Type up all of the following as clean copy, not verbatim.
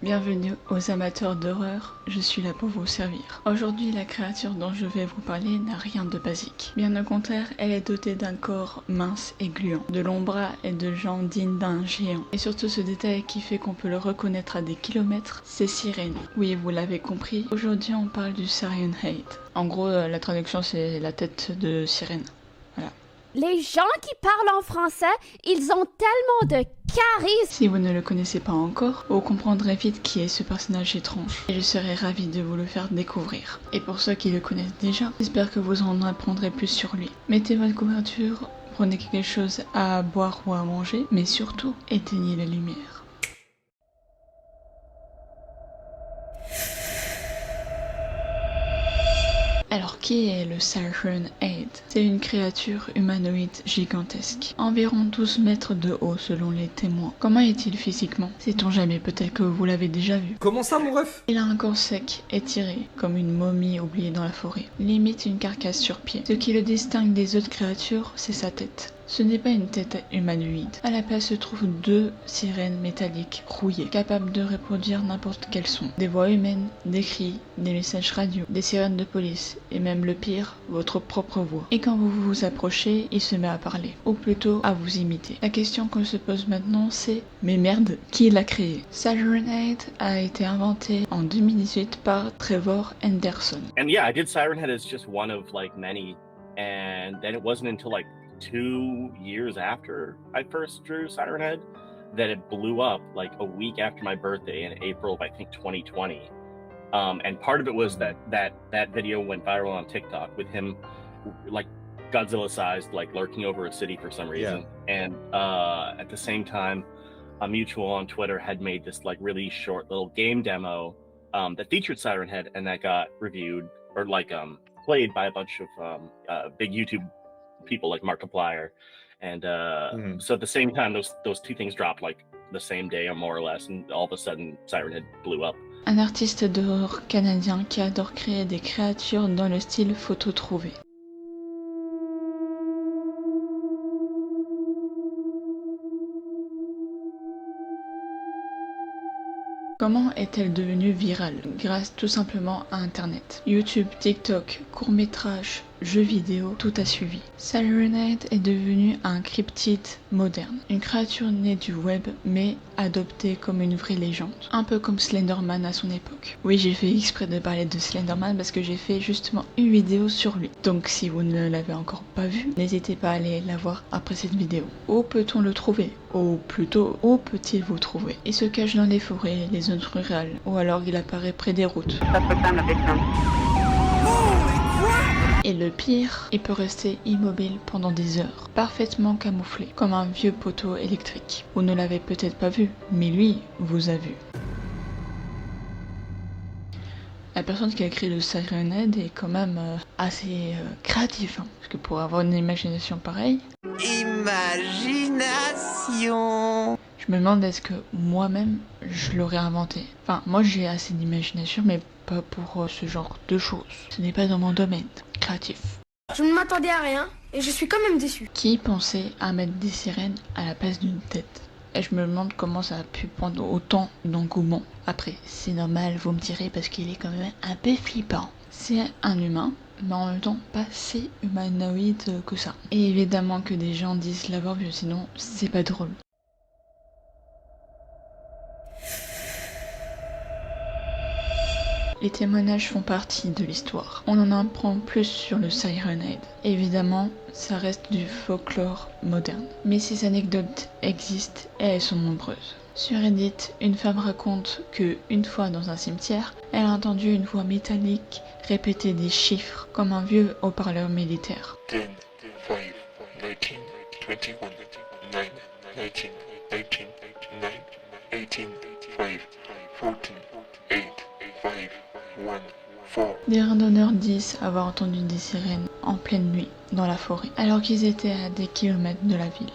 Bienvenue aux amateurs d'horreur, je suis là pour vous servir. Aujourd'hui, la créature dont je vais vous parler n'a rien de basique. Bien au contraire, elle est dotée d'un corps mince et gluant, de longs bras et de jambes dignes d'un géant. Et surtout ce détail qui fait qu'on peut le reconnaître à des kilomètres, c'est Sirène. Oui, vous l'avez compris, aujourd'hui on parle du Sirenhead. En gros, la traduction c'est la tête de sirène. Voilà. Les gens qui parlent en français, ils ont tellement de charisme. Si vous ne le connaissez pas encore, vous comprendrez vite qui est ce personnage étrange, et je serai ravie de vous le faire découvrir. Et pour ceux qui le connaissent déjà, j'espère que vous en apprendrez plus sur lui. Mettez votre couverture, prenez quelque chose à boire ou à manger, mais surtout, éteignez la lumière. Alors qui est le Sirenhead? C'est une créature humanoïde gigantesque, environ 12 mètres de haut selon les témoins. Comment est-il physiquement? Sait-on jamais, peut-être que vous l'avez déjà vu. Comment ça mon ref? Il a un corps sec, étiré, comme une momie oubliée dans la forêt, limite une carcasse sur pied. Ce qui le distingue des autres créatures, c'est sa tête. Ce n'est pas une tête humanoïde. À la place se trouvent deux sirènes métalliques rouillées, capables de reproduire n'importe quel son. Des voix humaines, des cris, des messages radio, des sirènes de police, et même le pire, votre propre voix. Et quand vous vous approchez, il se met à parler, ou plutôt à vous imiter. La question qu'on se pose maintenant c'est, mais merde, qui l'a créé? Sirenhead a été inventé en 2018 par Trevor Henderson. And yeah, I did Sirenhead as just one of like many, and then it wasn't until like 2 years after I first drew Sirenhead that it blew up like a week after my birthday in April of I think 2020. And part of it was that video went viral on TikTok with him like Godzilla sized, like lurking over a city for some reason. Yeah. And at the same time, a mutual on Twitter had made this like really short little game demo that featured Sirenhead, and that got reviewed or like played by a bunch of big YouTube people like Markiplier. And so at the same time, those two things dropped like the same day or more or less, and all of a sudden Sirenhead blew up. Un artiste d'horreur canadien qui adore créer des créatures dans le style photo trouvé. Comment est-elle devenue virale? Grâce tout simplement à Internet. YouTube, TikTok, courts-métrages, jeux vidéo, tout a suivi. Sirenhead est devenu un cryptide moderne. Une créature née du web, mais adoptée comme une vraie légende. Un peu comme Slenderman à son époque. Oui, j'ai fait exprès de parler de Slenderman parce que j'ai fait justement une vidéo sur lui. Donc si vous ne l'avez encore pas vu, n'hésitez pas à aller la voir après cette vidéo. Où peut-on le trouver? Ou plutôt, où peut-il vous trouver? Il se cache dans les forêts, les zones rurales, ou alors il apparaît près des routes. Et le pire, il peut rester immobile pendant des heures, parfaitement camouflé, comme un vieux poteau électrique. Vous ne l'avez peut-être pas vu, mais lui vous a vu. La personne qui a créé le Sirenhead est quand même assez créative, hein, parce que pour avoir une imagination pareille... Imagination. Je me demande est-ce que moi-même je l'aurais inventé. Enfin, moi j'ai assez d'imagination, mais pas pour ce genre de choses. Ce n'est pas dans mon domaine créatif. Je ne m'attendais à rien et je suis quand même déçu. Qui pensait à mettre des sirènes à la place d'une tête? Et je me demande comment ça a pu prendre autant d'engouement. Après, c'est normal, vous me direz, parce qu'il est quand même un peu flippant. C'est un humain, mais en même temps pas si humanoïde que ça. Et évidemment que des gens disent l'avoir vu, sinon c'est pas drôle. Les témoignages font partie de l'histoire. On en apprend plus sur le Sirenhead. Évidemment, ça reste du folklore moderne. Mais ces anecdotes existent et elles sont nombreuses. Sur Reddit, une femme raconte que, une fois dans un cimetière, elle a entendu une voix métallique répéter des chiffres comme un vieux haut-parleur militaire. 10, 5, 19, 21, 9, 18, 18, 9, 18, 5, 14, 8, 5, 1, 4. Des randonneurs disent avoir entendu des sirènes en pleine nuit dans la forêt, alors qu'ils étaient à des kilomètres de la ville.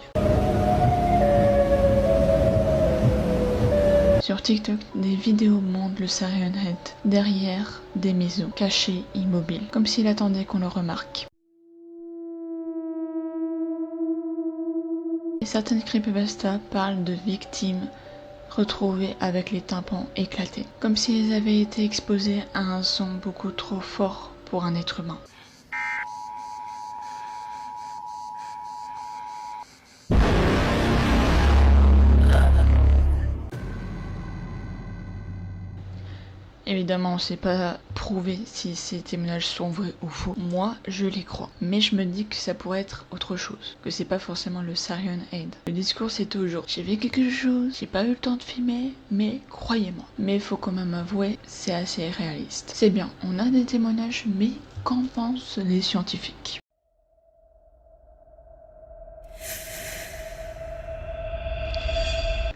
Sur TikTok, des vidéos montrent le Sirenhead derrière des maisons, caché, immobile, comme s'il attendait qu'on le remarque. Et certaines creepypastas parlent de victimes retrouvés avec les tympans éclatés, comme s'ils avaient été exposés à un son beaucoup trop fort pour un être humain. Évidemment, on ne sait pas prouver si ces témoignages sont vrais ou faux. Moi, je les crois. Mais je me dis que ça pourrait être autre chose. Que c'est pas forcément le Syrian Aid. Le discours, c'est toujours: j'ai vu quelque chose, j'ai pas eu le temps de filmer, mais croyez-moi. Mais il faut quand même avouer, c'est assez réaliste. C'est bien, on a des témoignages, mais qu'en pensent les scientifiques ?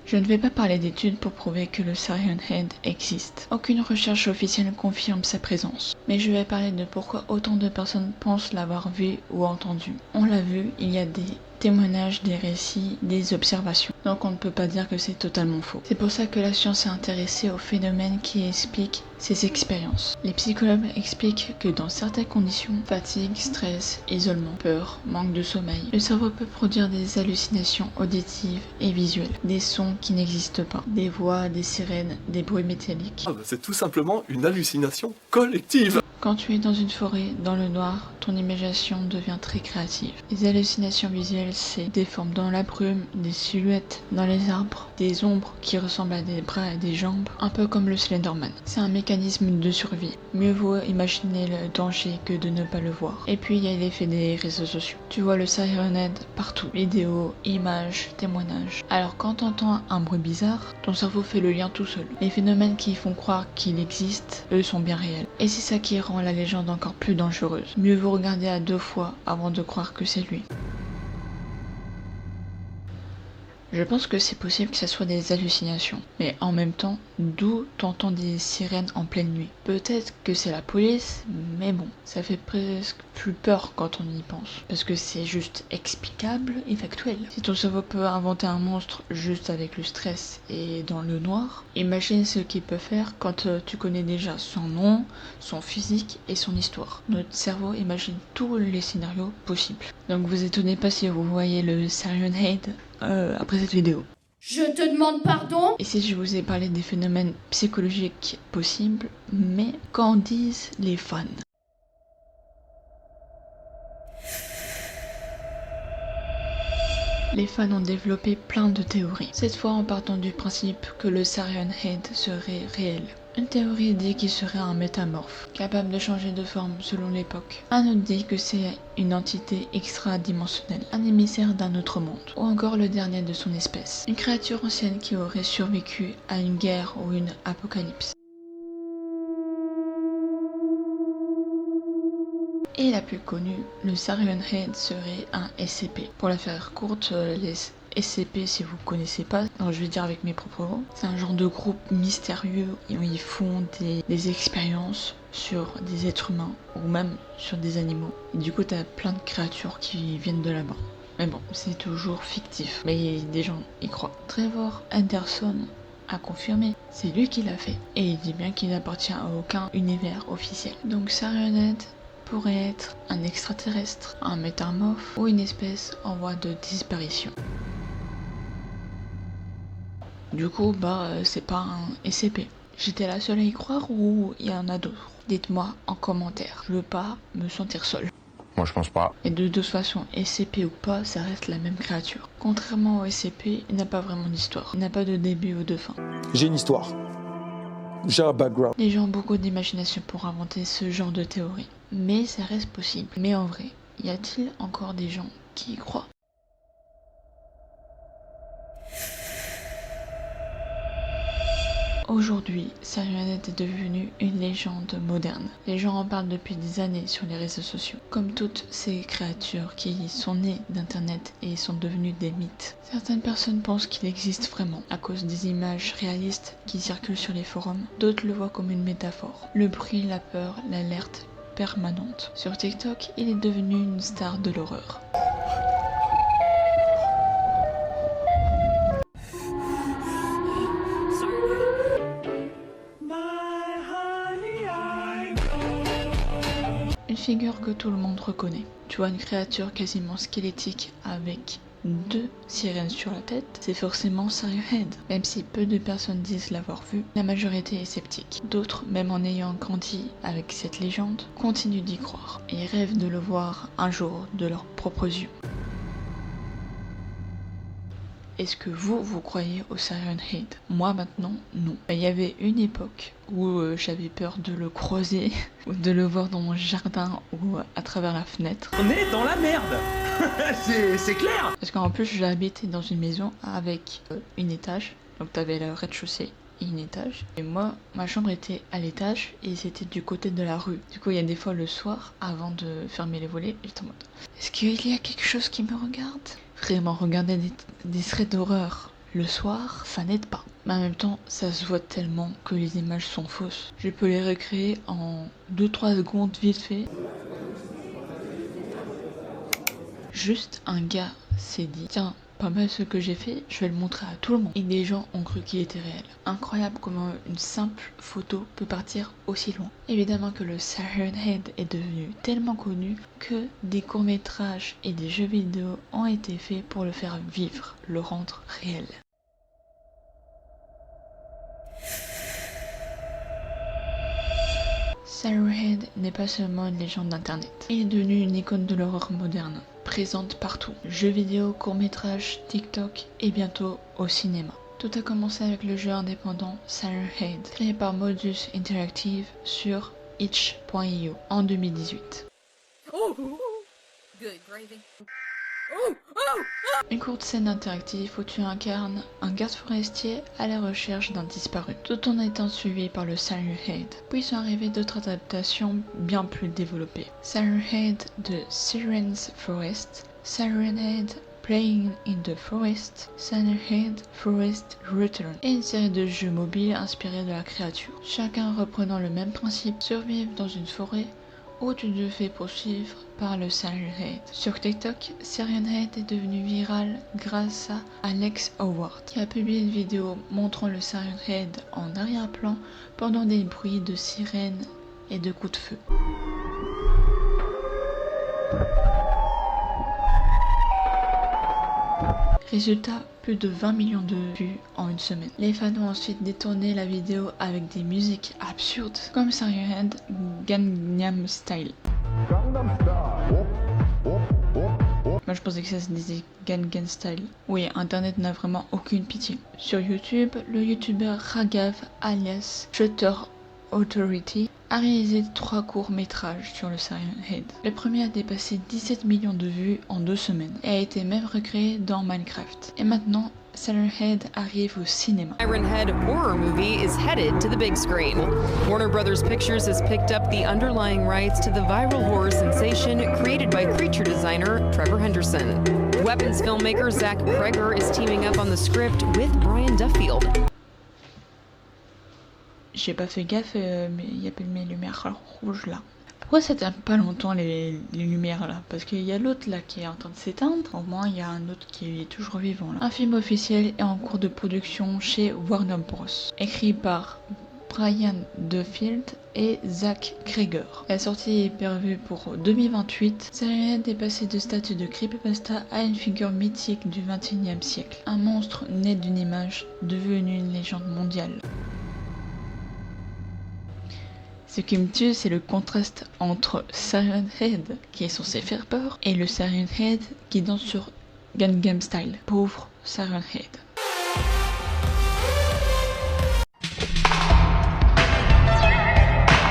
Je ne vais pas parler d'études pour prouver que le Syrian Head existe. Aucune recherche officielle confirme sa présence. Mais je vais parler de pourquoi autant de personnes pensent l'avoir vu ou entendu. On l'a vu, il y a des témoignages, des récits, des observations. Donc on ne peut pas dire que c'est totalement faux. C'est pour ça que la science est intéressée aux phénomènes qui expliquent ces expériences. Les psychologues expliquent que dans certaines conditions, fatigue, stress, isolement, peur, manque de sommeil, le cerveau peut produire des hallucinations auditives et visuelles, des sons qui n'existent pas, des voix, des sirènes, des bruits métalliques. C'est tout simplement une hallucination collective. Quand tu es dans une forêt, dans le noir, ton imagination devient très créative. Les hallucinations visuelles, c'est des formes dans la brume, des silhouettes dans les arbres, des ombres qui ressemblent à des bras et des jambes, un peu comme le Slenderman. C'est un mécanisme de survie. Mieux vaut imaginer le danger que de ne pas le voir. Et puis il y a l'effet des réseaux sociaux. Tu vois le Syrian Head partout. Vidéos, images, témoignages. Alors quand t'entends un bruit bizarre, ton cerveau fait le lien tout seul. Les phénomènes qui font croire qu'il existe, eux, sont bien réels. Et c'est ça qui rend la légende encore plus dangereuse. Mieux vaut regarder à 2 fois avant de croire que c'est lui. Je pense que c'est possible que ce soit des hallucinations, mais en même temps, d'où t'entends des sirènes en pleine nuit? Peut-être que c'est la police, mais bon, ça fait presque plus peur quand on y pense, parce que c'est juste explicable et factuel. Si ton cerveau peut inventer un monstre juste avec le stress et dans le noir, imagine ce qu'il peut faire quand tu connais déjà son nom, son physique et son histoire. Notre cerveau imagine tous les scénarios possibles. Donc vous étonnez pas si vous voyez le Syrian Head après cette vidéo. Je te demande pardon? Ici je vous ai parlé des phénomènes psychologiques possibles, mais qu'en disent les fans? Les fans ont développé plein de théories, cette fois en partant du principe que le Syrian Head serait réel. Une théorie dit qu'il serait un métamorphe, capable de changer de forme selon l'époque. Un autre dit que c'est une entité extra-dimensionnelle, un émissaire d'un autre monde, ou encore le dernier de son espèce, une créature ancienne qui aurait survécu à une guerre ou une apocalypse. Et la plus connue, le Syrian Head serait un SCP. Pour la faire courte, les SCP, si vous connaissez pas, alors je vais dire avec mes propres mots, c'est un genre de groupe mystérieux où ils font des expériences sur des êtres humains ou même sur des animaux. Et du coup, t'as plein de créatures qui viennent de là-bas. Mais bon, c'est toujours fictif, mais des gens y croient. Trevor Henderson a confirmé, c'est lui qui l'a fait. Et il dit bien qu'il n'appartient à aucun univers officiel. Donc Syrian Head pourrait être un extraterrestre, un métamorphe ou une espèce en voie de disparition. Du coup, c'est pas un SCP. J'étais la seule à y croire ou il y en a d'autres? Dites-moi en commentaire. Je veux pas me sentir seule. Moi je pense pas. Et de toute façon, SCP ou pas, ça reste la même créature. Contrairement au SCP, il n'a pas vraiment d'histoire. Il n'a pas de début ou de fin. J'ai une histoire. J'ai un background. Les gens ont beaucoup d'imagination pour inventer ce genre de théorie. Mais ça reste possible. Mais en vrai, y a-t-il encore des gens qui y croient? Aujourd'hui, Syrian Head est devenu une légende moderne. Les gens en parlent depuis des années sur les réseaux sociaux. Comme toutes ces créatures qui sont nées d'internet et sont devenues des mythes. Certaines personnes pensent qu'il existe vraiment à cause des images réalistes qui circulent sur les forums. D'autres le voient comme une métaphore. Le bruit, la peur, l'alerte permanente. Sur TikTok, il est devenu une star de l'horreur. Une figure que tout le monde reconnaît. Tu vois une créature quasiment squelettique avec 2 sirènes sur la tête, c'est forcément Siren Head. Même si peu de personnes disent l'avoir vu, la majorité est sceptique. D'autres, même en ayant grandi avec cette légende, continuent d'y croire et rêvent de le voir un jour de leurs propres yeux. Est-ce que vous croyez au Siren Head? Moi maintenant, non. Il y avait une époque où j'avais peur de le croiser, ou de le voir dans mon jardin ou à travers la fenêtre. On est dans la merde. C'est clair. Parce qu'en plus j'habitais dans une maison avec une étage, donc t'avais le rez-de-chaussée et une étage. Et moi, ma chambre était à l'étage et c'était du côté de la rue. Du coup, il y a des fois le soir, avant de fermer les volets, j'étais en mode, est-ce qu'il y a quelque chose qui me regarde? Vraiment, regarder des threads d'horreur le soir, ça n'aide pas. Mais en même temps, ça se voit tellement que les images sont fausses. Je peux les recréer en 2-3 secondes vite fait. Juste un gars s'est dit, tiens, pas mal ce que j'ai fait, je vais le montrer à tout le monde. Et des gens ont cru qu'il était réel. Incroyable comment une simple photo peut partir aussi loin. Évidemment que le Siren Head est devenu tellement connu que des courts-métrages et des jeux vidéo ont été faits pour le faire vivre, le rendre réel. Siren Head n'est pas seulement une légende d'internet. Il est devenu une icône de l'horreur moderne, présente partout. Jeux vidéo, courts-métrages, TikTok et bientôt au cinéma. Tout a commencé avec le jeu indépendant Siren Head, créé par Modus Interactive sur itch.io en 2018. Une courte scène interactive où tu incarnes un garde forestier à la recherche d'un disparu, tout en étant suivi par le Siren Head. Puis sont arrivées d'autres adaptations bien plus développées. Siren Head de Siren's Forest, Siren Head Playing in the Forest, Siren Head Forest Return, et une série de jeux mobiles inspirés de la créature. Chacun reprenant le même principe, survivre dans une forêt où tu te fais poursuivre par le Siren Head. Sur TikTok, Siren Head est devenu viral grâce à Alex Howard, qui a publié une vidéo montrant le Siren Head en arrière-plan pendant des bruits de sirènes et de coups de feu. Résultat, plus de 20 millions de vues en une semaine. Les fans ont ensuite détourné la vidéo avec des musiques absurdes comme Siren Head Gangnam Style. Moi je pensais que ça se disait Gangnam Style. Oui, internet n'a vraiment aucune pitié. Sur YouTube, le youtubeur Ragav alias Shutter Authority a réalisé 3 courts-métrages sur le Siren Head. Le premier a dépassé 17 millions de vues en 2 semaines et a été même recréé dans Minecraft. Et maintenant, Siren Head arrive au cinéma. Siren Head horror movie is headed to the big screen. Warner Brothers Pictures has picked up the underlying rights to the viral horror sensation created by creature designer Trevor Henderson. Weapons filmmaker Zach Kreger is teaming up on the script with Brian Duffield. J'ai pas fait gaffe, mais il y a mes lumières rouges là. Pourquoi ça tient pas longtemps les lumières là? Parce qu'il y a l'autre là qui est en train de s'éteindre. Au moins il y a un autre qui est toujours vivant là. Un film officiel est en cours de production chez Warner Bros. Écrit par Brian Duffield et Zach Kreger. La sortie est prévue pour 2028. Siren Head est passé de statut de creepypasta à une figure mythique du XXIe siècle. Un monstre né d'une image, devenu une légende mondiale. Ce qui me tue, c'est le contraste entre Siren Head, qui est censé faire peur, et le Siren Head qui danse sur Gangnam Style. Pauvre Siren Head.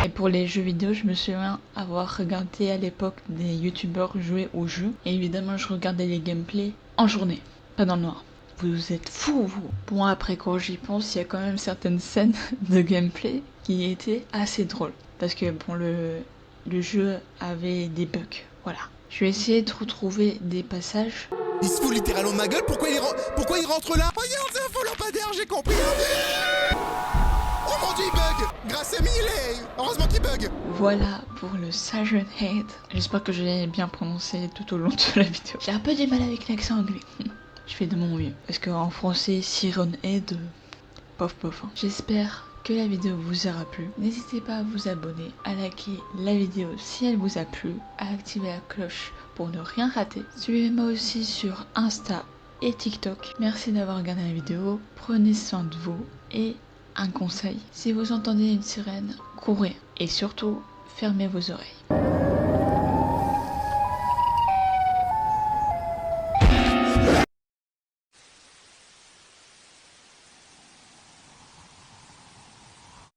Et pour les jeux vidéo, je me souviens avoir regardé à l'époque des youtubeurs jouer au jeu. Et évidemment, je regardais les gameplays en journée, pas dans le noir. Vous êtes fous, vous. Bon, après, quand j'y pense, il y a quand même certaines scènes de gameplay qui étaient assez drôles. Parce que, bon, le jeu avait des bugs. Voilà. Je vais essayer de retrouver des passages. Il se fout littéralement de ma gueule. Pourquoi il rentre là? Regarde, c'est un faux lampadaire, j'ai compris. Oh mon dieu, il bug. Grâce à Miley. Heureusement qu'il bug. Voilà pour le Siren Head. J'espère que je l'ai bien prononcé tout au long de la vidéo. J'ai un peu du mal avec l'accent anglais. Je fais de mon mieux. Parce qu'en français, Siren Head, pof. J'espère que la vidéo vous aura plu. N'hésitez pas à vous abonner, à liker la vidéo si elle vous a plu, à activer la cloche pour ne rien rater. Suivez-moi aussi sur Insta et TikTok. Merci d'avoir regardé la vidéo, prenez soin de vous et un conseil, si vous entendez une sirène, courez et surtout fermez vos oreilles.